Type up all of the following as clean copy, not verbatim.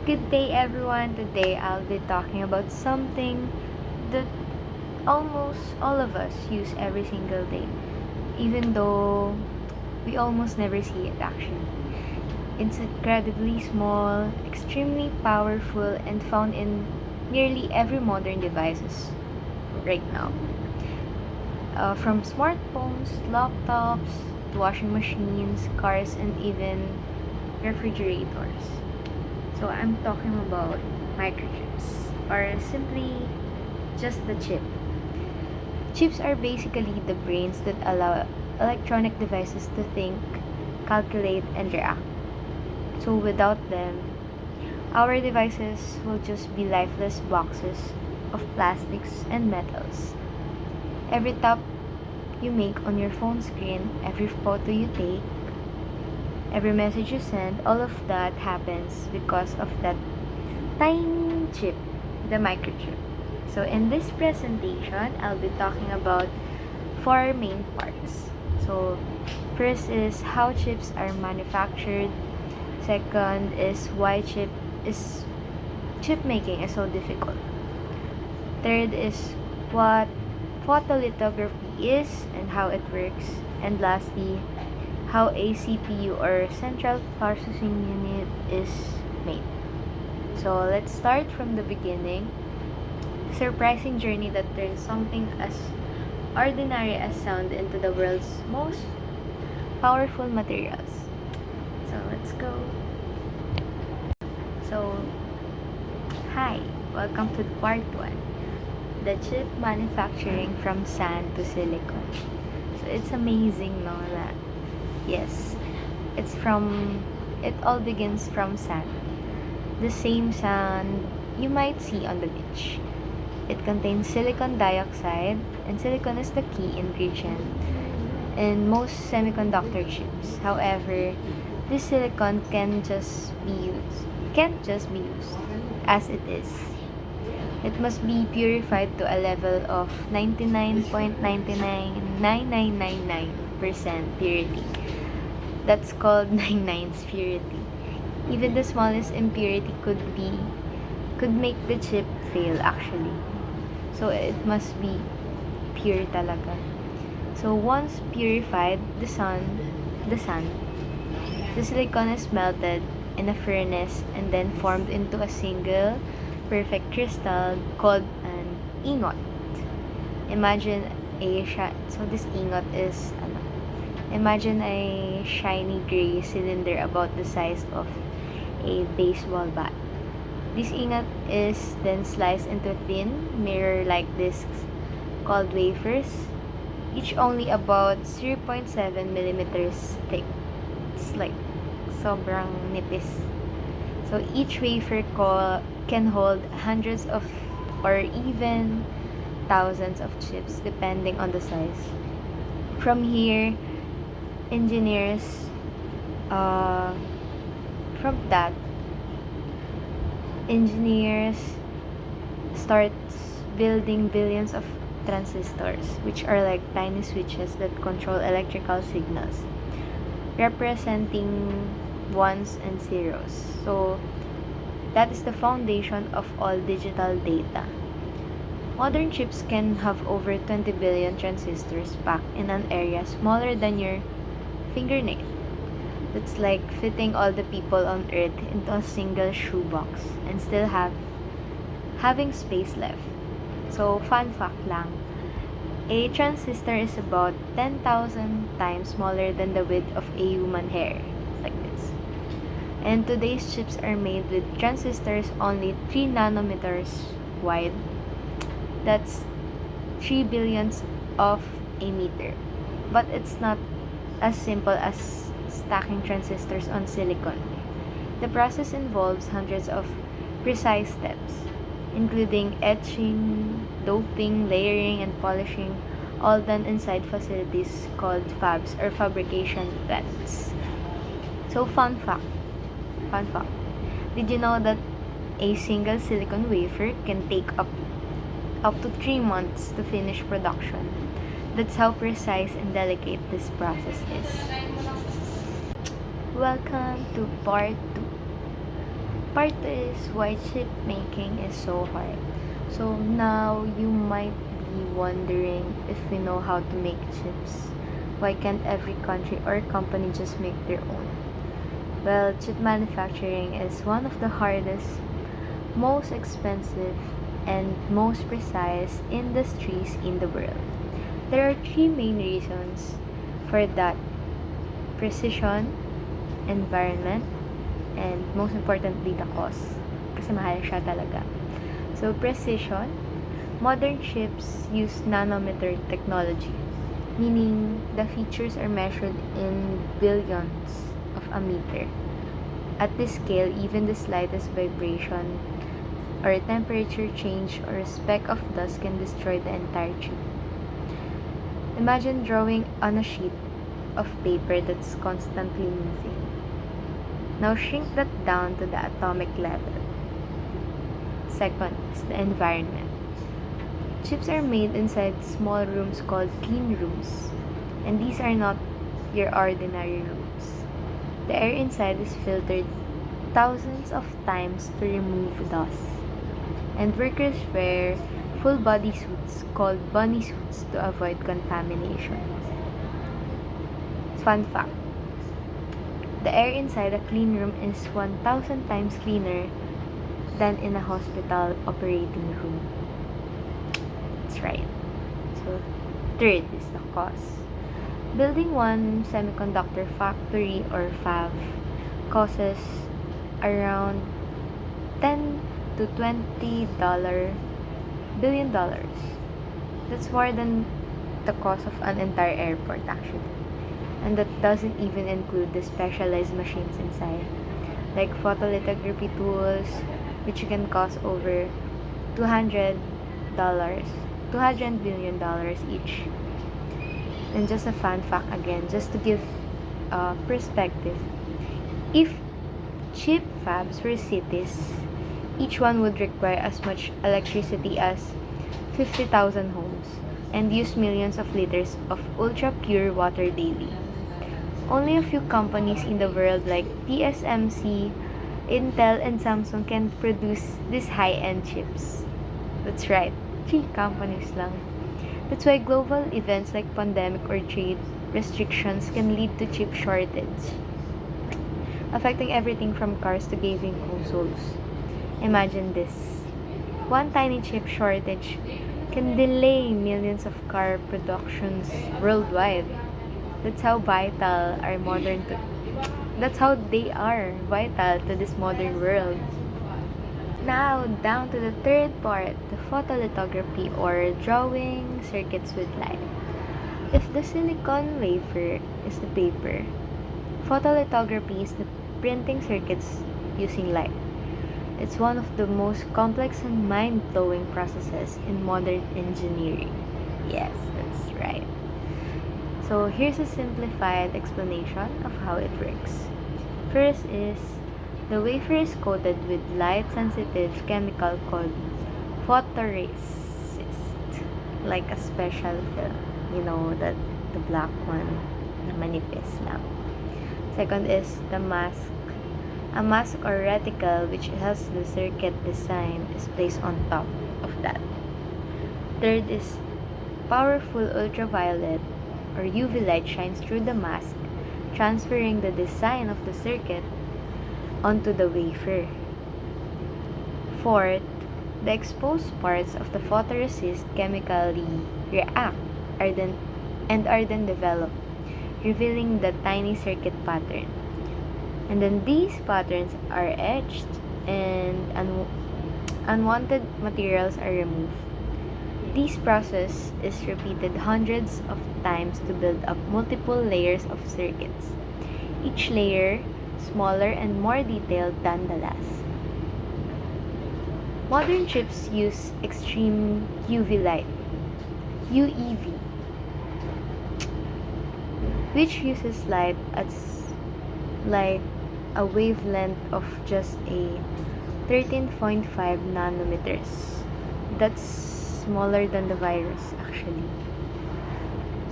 Good day, everyone. Today I'll be talking about something that almost all of us use every single day, even though we almost never see it actually. It's incredibly small, extremely powerful, and found in nearly every modern devices right now. From smartphones, laptops, to washing machines, cars, and even refrigerators. So I'm talking about microchips, or simply just the chip. Chips are basically the brains that allow electronic devices to think, calculate, and react. So without them, our devices will just be lifeless boxes of plastics and metals. Every tap you make on your phone screen, every photo you take, every message you send, all of that happens because of that tiny chip, the microchip. So in this presentation, I'll be talking about four main parts. So first is how chips are manufactured. Second is why chip making is so difficult. Third is what photolithography is and how it works. And lastly, how a CPU or central processing unit is made. So let's start from the beginning. Surprising journey that turns something as ordinary as sound into the world's most powerful materials. So let's go. So, hi, welcome to part 1. The chip manufacturing from sand to silicon. So it's amazing, no? That yes, it all begins from sand. The same sand you might see on the beach. It contains silicon dioxide, and silicon is the key ingredient in most semiconductor chips. However, this silicon can't just be used as it is. It must be purified to a level of 99.999999% purity. That's called 99's purity. Even the smallest impurity could make the chip fail actually. So it must be pure talaga. So once purified, the silicon is melted in a furnace and then formed into a single perfect crystal called an ingot. Imagine so this ingot is imagine a shiny gray cylinder about the size of a baseball bat. This ingot is then sliced into thin, mirror-like discs called wafers, each only about 0.7 millimeters thick. It's like sobrang nipis. So each can hold hundreds of or even thousands of chips depending on the size. From here, engineers uh, from that engineers start building billions of transistors, which are like tiny switches that control electrical signals, representing ones and zeros. So that is the foundation of all digital data. Modern chips can have over 20 billion transistors packed in an area smaller than your fingernail. That's like fitting all the people on Earth into a single shoebox and still having space left. So, fun fact lang, a transistor is about 10,000 times smaller than the width of a human hair. It's like this. And today's chips are made with transistors only 3 nanometers wide. That's 3 billionths of a meter. But it's not as simple as stacking transistors on silicon. The process involves hundreds of precise steps, including etching, doping, layering, and polishing, all done inside facilities called fabs or fabrication plants. So, fun fact, did you know that a single silicon wafer can take up to 3 months to finish production? That's how precise and delicate this process is. Welcome to part 2. Part two is why chip making is so hard. So now you might be wondering, if we know how to make chips, why can't every country or company just make their own? Well, chip manufacturing is one of the hardest, most expensive, and most precise industries in the world. There are three main reasons for that: precision, environment, and most importantly, the cost. Kasi mahal siya talaga. So, precision, modern chips use nanometer technology, meaning the features are measured in billions of a meter. At this scale, even the slightest vibration or temperature change or a speck of dust can destroy the entire chip. Imagine drawing on a sheet of paper that's constantly moving. Now shrink that down to the atomic level. Second is the environment. Chips are made inside small rooms called clean rooms, and these are not your ordinary rooms. The air inside is filtered thousands of times to remove dust, and workers wear full body suits called bunny suits to avoid contamination. Fun fact: the air inside a clean room is 1,000 times cleaner than in a hospital operating room. That's right. So, third is the cost. Building one semiconductor factory or fab costs around 10 to $20 billion. That's more than the cost of an entire airport actually. And that doesn't even include the specialized machines inside, like photolithography tools, which can cost over $200, $200 billion each. And just a fun fact again, just to give perspective, if chip fabs were cities, each one would require as much electricity as 50,000 homes and use millions of liters of ultra pure water daily. Only a few companies in the world like TSMC, Intel, and Samsung can produce these high-end chips. That's right, three companies lang. That's why global events like pandemic or trade restrictions can lead to chip shortage, affecting everything from cars to gaming consoles. Imagine this. One tiny chip shortage can delay millions of car productions worldwide. That's how vital our modern to that's how they are vital to this modern world. Now, down to the third part, the photolithography or drawing circuits with light. If the silicon wafer is the paper, photolithography is the printing circuits using light. It's one of the most complex and mind-blowing processes in modern engineering. Yes, that's right. So here's a simplified explanation of how it works. First is, the wafer is coated with light-sensitive chemical called photoresist, like a special film. You know, that the black one na manipis lang. Second is the mask. A mask or reticle which has the circuit design is placed on top of that. Third is powerful ultraviolet or UV light shines through the mask, transferring the design of the circuit onto the wafer. Fourth, the exposed parts of the photoresist chemically react are then, and are then developed, revealing the tiny circuit pattern. And then these patterns are etched and unwanted materials are removed. This process is repeated hundreds of times to build up multiple layers of circuits, each layer smaller and more detailed than the last. Modern chips use extreme UV light, UEV, which uses light at like a wavelength of just a 13.5 nanometers. That's smaller than the virus actually.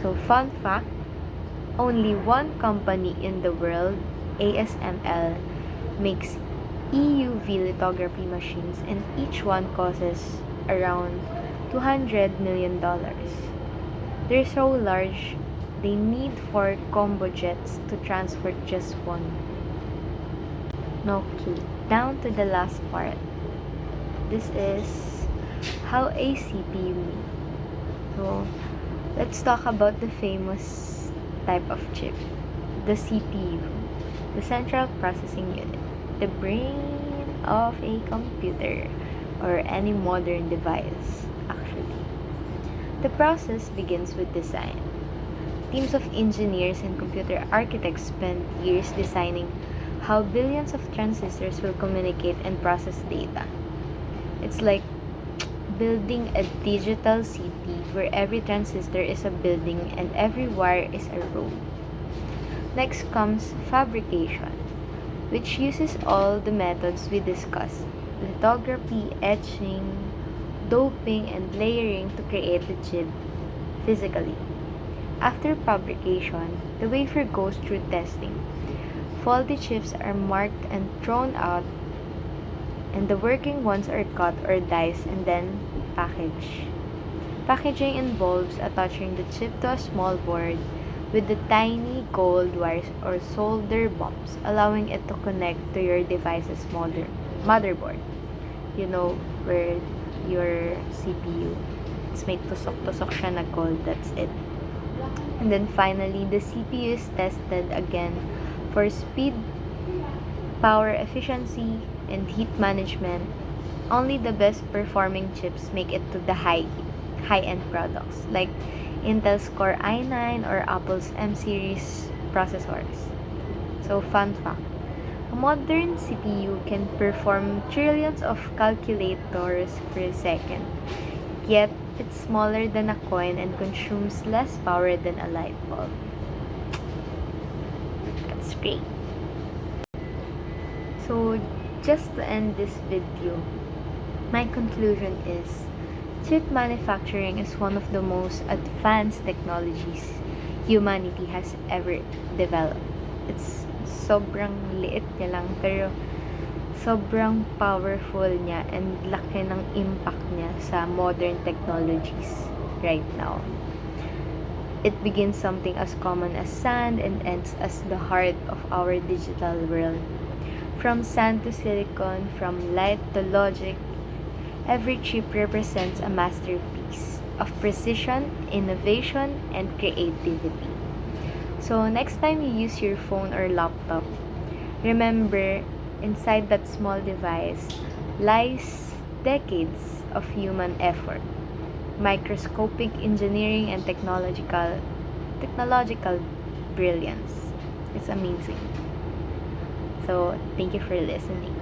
So fun fact, only one company in the world, ASML, makes EUV lithography machines, and each one costs around $200 million. They're so large, they need 4 combo jets to transport just one. Okay, down to the last part. This is how a CPU made. So, let's talk about the famous type of chip, the CPU, the Central Processing Unit, the brain of a computer or any modern device, actually. The process begins with design. Teams of engineers and computer architects spend years designing how billions of transistors will communicate and process data. It's like building a digital city where every transistor is a building and every wire is a road. Next comes fabrication, which uses all the methods we discussed: lithography, etching, doping, and layering to create the chip physically. After fabrication, the wafer goes through testing. Faulty chips are marked and thrown out, and the working ones are cut or diced and then packaged. Packaging involves attaching the chip to a small board with the tiny gold wires or solder bumps, allowing it to connect to your device's motherboard. You know, where your CPU, it's made tusok-tusok siya na gold, that's it. And then finally, the CPU is tested again for speed, power efficiency, and heat management. Only the best performing chips make it to the high-end products like Intel's Core i9 or Apple's M series processors. So fun fact, a modern CPU can perform trillions of calculators per second, yet it's smaller than a coin and consumes less power than a light bulb. That's great. So, just to end this video, my conclusion is chip manufacturing is one of the most advanced technologies humanity has ever developed. It's sobrang liit niya lang pero sobrang powerful niya and laki ng impact niya sa modern technologies right now. It begins something as common as sand and ends as the heart of our digital world. From sand to silicon, from light to logic, every chip represents a masterpiece of precision, innovation, and creativity. So, next time you use your phone or laptop, remember, inside that small device lies decades of human effort, microscopic engineering, and technological brilliance. It's amazing. So, thank you for listening.